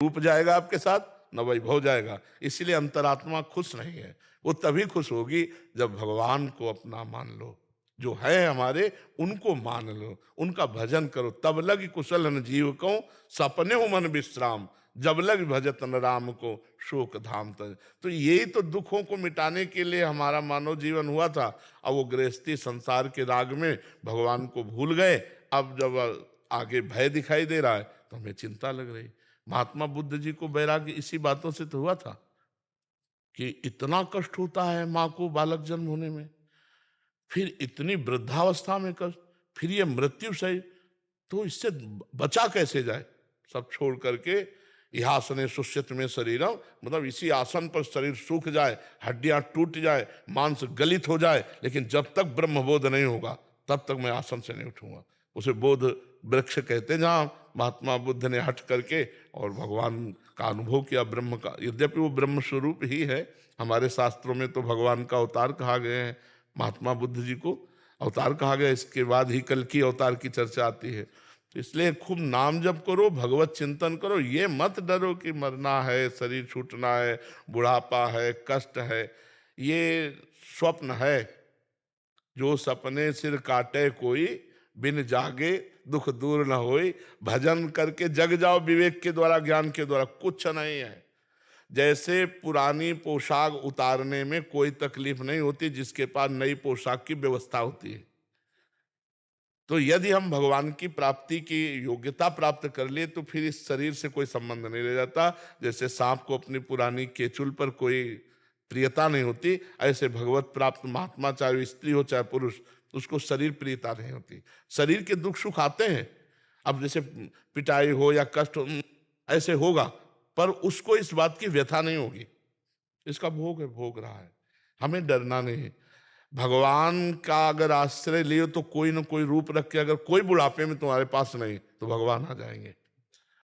रूप जाएगा आपके साथ, न वैभव जाएगा। इसलिए अंतरात्मा खुश नहीं है। वो तभी खुश होगी जब भगवान को अपना मान लो, जो है हमारे उनको मान लो, उनका भजन करो। तब लग कुशल न जीव को, सपने हो मन विश्राम, जब लग भजत न राम को, शोक धाम तज। तो यही तो दुखों को मिटाने के लिए हमारा मानव जीवन हुआ था। अब वो गृहस्थी संसार के राग में भगवान को भूल गए। अब जब आगे भय दिखाई दे रहा है तो हमें चिंता लग रही। महात्मा बुद्ध जी को वैराग्य इसी बातों से तो हुआ था कि इतना कष्ट होता है माँ को बालक जन्म होने में, फिर इतनी वृद्धावस्था में कष्ट, फिर ये मृत्यु सही, तो इससे बचा कैसे जाए। सब छोड़ करके यह आसने सुष्यत में शरीरम, मतलब इसी आसन पर शरीर सूख जाए, हड्डियां टूट जाए, मांस गलित हो जाए, लेकिन जब तक ब्रह्मबोध नहीं होगा तब तक मैं आसन से नहीं उठूंगा। उसे बोध वृक्ष कहते, जहां महात्मा बुद्ध ने हट करके और भगवान का अनुभव किया, ब्रह्म का। यद्यपि वो ब्रह्म स्वरूप ही है, हमारे शास्त्रों में तो भगवान का अवतार कहा गए हैं, महात्मा बुद्ध जी को अवतार कहा गया। इसके बाद ही कल की अवतार की चर्चा आती है। इसलिए खूब नाम जप करो, भगवत चिंतन करो, ये मत डरो कि मरना है, शरीर छूटना है, बुढ़ापा है, कष्ट है। ये स्वप्न है। जो सपने सिर काटे कोई, बिन जागे दुख दूर न होई। भजन करके जग जाओ विवेक के द्वारा, ज्ञान के द्वारा, कुछ नहीं है। जैसे पुरानी पोशाक उतारने में कोई तकलीफ नहीं होती जिसके पास नई पोशाक की व्यवस्था होती है। तो यदि हम भगवान की प्राप्ति की योग्यता प्राप्त कर लिए तो फिर इस शरीर से कोई संबंध नहीं रह जाता। जैसे सांप को अपनी पुरानी केचुल पर कोई प्रियता नहीं होती, ऐसे भगवत प्राप्त महात्मा, चाहे स्त्री हो चाहे पुरुष, उसको शरीर प्रियता नहीं होती। शरीर के दुख सुख आते हैं, अब जैसे पिटाई हो या कष्ट हो, ऐसे होगा, पर उसको इस बात की व्यथा नहीं होगी। इसका भोग है, भोग रहा है, हमें डरना नहीं है। भगवान का अगर आश्रय लियो तो कोई ना कोई रूप रख के, अगर कोई बुढ़ापे में तुम्हारे पास नहीं तो भगवान आ जाएंगे।